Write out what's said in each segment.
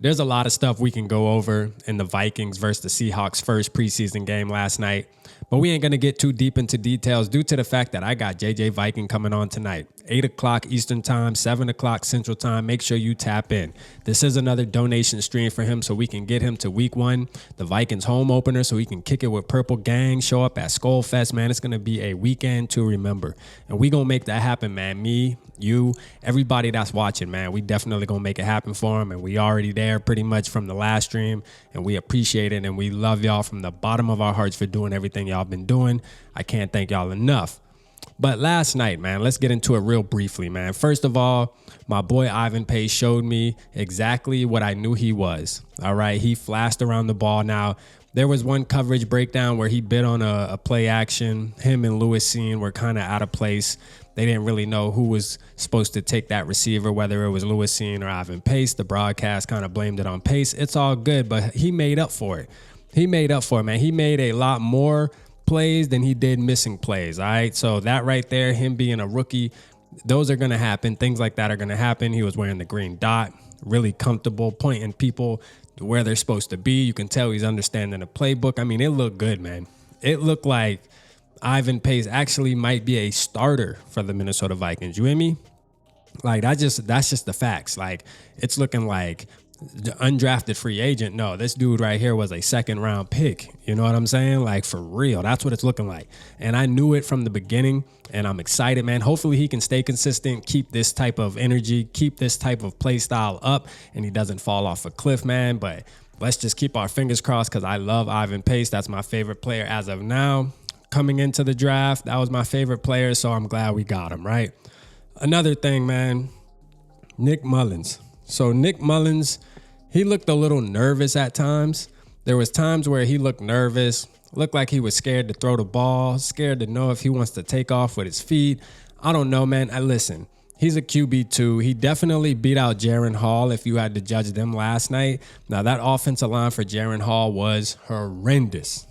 there's a lot of stuff we can go over in the Vikings versus the Seahawks first preseason game last night. But we ain't going to get too deep into details due to the fact that I got JJ Viking coming on tonight. 8 o'clock Eastern time, 7 o'clock Central time. Make sure you tap in. This is another donation stream for him so we can get him to week 1, the Vikings home opener, so he can kick it with Purple Gang, show up at Skol Fest, man. It's going to be a weekend to remember. And we going to make that happen, man. Me, you, everybody that's watching, man. We definitely going to make it happen for him. And we already there pretty much from the last stream. And we appreciate it. And we love y'all from the bottom of our hearts for doing everything y'all been doing. I can't thank y'all enough. But last night, man, let's get into it real briefly, man. First of all, my boy Ivan Paye showed me exactly what I knew he was. All right, he flashed around the ball. Now, there was one coverage breakdown where he bit on a play action. Him and Lewis Seen were kind of out of place. They didn't really know who was supposed to take that receiver, whether it was Lewis Seen or Ivan Pace. The broadcast kind of blamed it on Pace. It's all good, but he made up for it. He made up for it, man. He made a lot more plays than he did missing plays, all right? So that right there, him being a rookie, those are going to happen. Things like that are going to happen. He was wearing the green dot, really comfortable, pointing people where they're supposed to be. You can tell he's understanding the playbook. I mean, it looked good, man. It looked like Ivan Pace actually might be a starter for the Minnesota Vikings. You hear me? Like, that's just the facts. Like, it's looking like the undrafted free agent. No, this dude right here was a second-round pick. You know what I'm saying? Like, for real. That's what it's looking like. And I knew it from the beginning, and I'm excited, man. Hopefully he can stay consistent, keep this type of energy, keep this type of play style up, and he doesn't fall off a cliff, man. But let's just keep our fingers crossed because I love Ivan Pace. That's my favorite player as of now. Coming into the draft, that was my favorite player, so I'm glad we got him, right? Another thing, man, Nick Mullens. So Nick Mullens, he looked a little nervous at times. There was times where he looked nervous, looked like he was scared to throw the ball, scared to know if he wants to take off with his feet. I don't know, man. Listen, he's a QB2. He definitely beat out Jaren Hall if you had to judge them last night. Now, that offensive line for Jaren Hall was horrendous.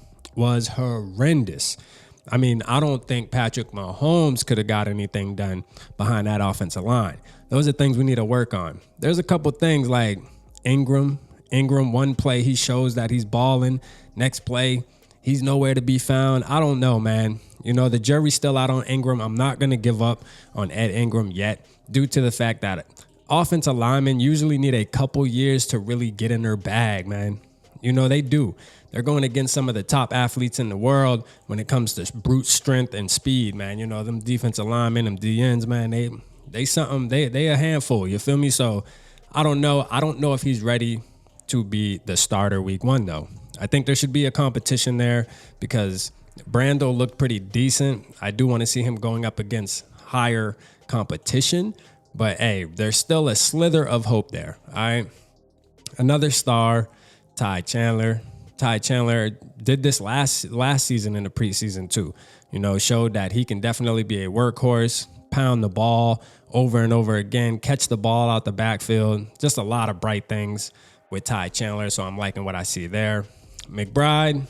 I mean, I don't think Patrick Mahomes could have got anything done behind that offensive line. Those are things we need to work on. There's a couple things like Ingram, one play, he shows that he's balling. Next play, he's nowhere to be found. I don't know, man. You know, the jury's still out on Ingram. I'm not going to give up on Ed Ingram yet due to the fact that offensive linemen usually need a couple years to really get in their bag, man. You know, they do. They're going against some of the top athletes in the world when it comes to brute strength and speed, man. You know, them defensive linemen, them DNs, man, they a handful. You feel me? So I don't know. I don't know if he's ready to be the starter week 1, though. I think there should be a competition there because Brando looked pretty decent. I do want to see him going up against higher competition. But, hey, there's still a slither of hope there, all right? Another star, Chandler. Chandler did this last season in the preseason too. You know, showed that he can definitely be a workhorse, pound the ball over and over again, catch the ball out the backfield. Just a lot of bright things with Chandler, so I'm liking what I see there. McBride,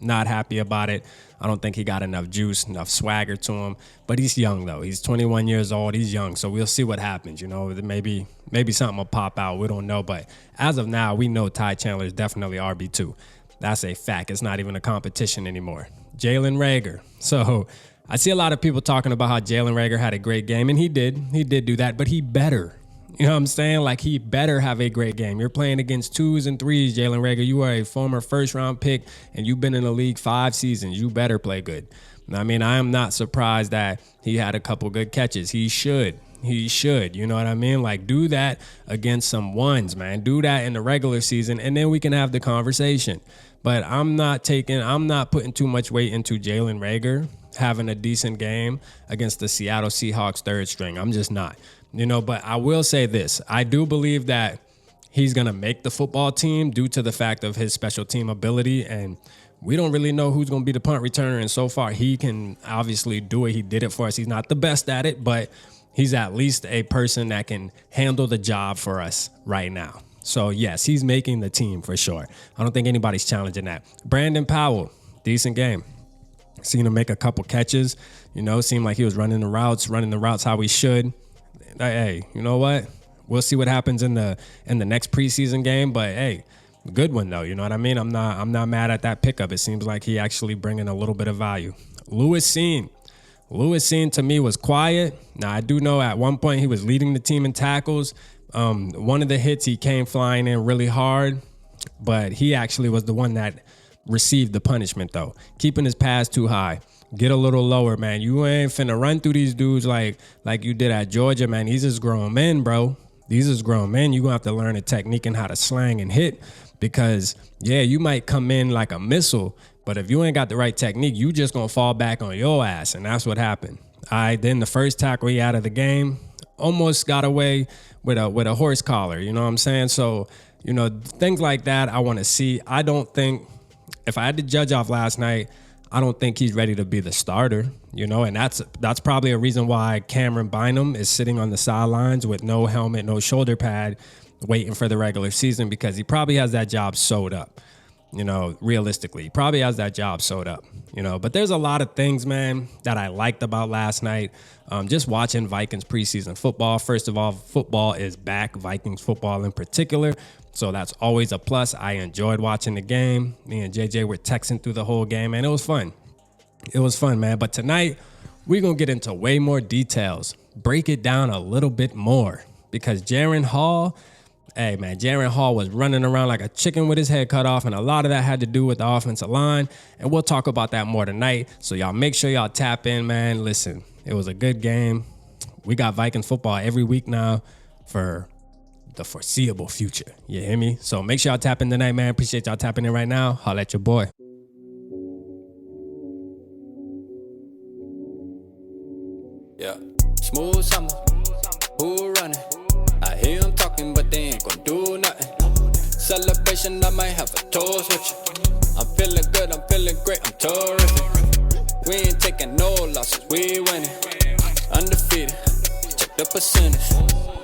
not happy about it. I don't think he got enough juice, enough swagger to him. But he's young, though. He's 21 years old. He's young, so we'll see what happens. You know, maybe something will pop out. We don't know. But as of now, we know Chandler is definitely RB2. That's a fact. It's not even a competition anymore. Jalen Reagor. So I see a lot of people talking about how Jalen Reagor had a great game, and he did. He did do that, but he better. You know what I'm saying? Like, he better have a great game. You're playing against 2s and 3s, Jalen Reagor. You are a former first-round pick, and you've been in the league 5 seasons. You better play good. I mean, I am not surprised that he had a couple good catches. He should. You know what I mean? Like, do that against some 1s, man. Do that in the regular season, and then we can have the conversation. But I'm not putting too much weight into Jalen Reagor having a decent game against the Seattle Seahawks 3rd string. I'm just not. You know, but I will say this. I do believe that he's going to make the football team due to the fact of his special team ability. And we don't really know who's going to be the punt returner. And so far, he can obviously do it. He did it for us. He's not the best at it, but he's at least a person that can handle the job for us right now. So, yes, he's making the team for sure. I don't think anybody's challenging that. Brandon Powell, decent game. Seen him make a couple catches. You know, seemed like he was running the routes how he should. Hey, you know what? We'll see what happens in the next preseason game. But hey, good one though. You know what I mean? I'm not mad at that pickup. It seems like he actually bringing a little bit of value. Lewis Seen to me was quiet. Now I do know at one point he was leading the team in tackles. One of the hits he came flying in really hard, but he actually was the one that received the punishment though. Keeping his pass too high. Get a little lower, man. You ain't finna run through these dudes like you did at Georgia, man. These is grown men, bro. These is grown men. You gonna have to learn a technique and how to slang and hit because, yeah, you might come in like a missile, but if you ain't got the right technique, you just gonna fall back on your ass, and that's what happened. Then the first tackle he out of the game almost got away with a horse collar. You know what I'm saying? So, you know, things like that I want to see. I don't think, if I had to judge off last night, I don't think he's ready to be the starter, you know, and that's probably a reason why Cameron Bynum is sitting on the sidelines with no helmet, no shoulder pad, waiting for the regular season, because he probably has that job sewed up, you know, realistically. He probably has that job sewed up, you know. But there's a lot of things, man, that I liked about last night. Just watching Vikings preseason football. First of all, football is back, Vikings football in particular. So that's always a plus. I enjoyed watching the game. Me and JJ were texting through the whole game, and it was fun. It was fun, man. But tonight, we're going to get into way more details, break it down a little bit more, because Jaren Hall was running around like a chicken with his head cut off, and a lot of that had to do with the offensive line, and we'll talk about that more tonight. So y'all make sure y'all tap in, man. Listen, it was a good game. We got Vikings football every week now for the foreseeable future. You hear me? So make sure y'all tap in tonight, man. Appreciate y'all tapping in right now. Holla at your boy. Yeah, smooth summer, who running? I hear them talking, but they ain't gon' do nothing. Celebration, I might have a toast with you. I'm feeling good, I'm feeling great, I'm terrific. We ain't taking no losses, we winning. Undefeated, check the percentage.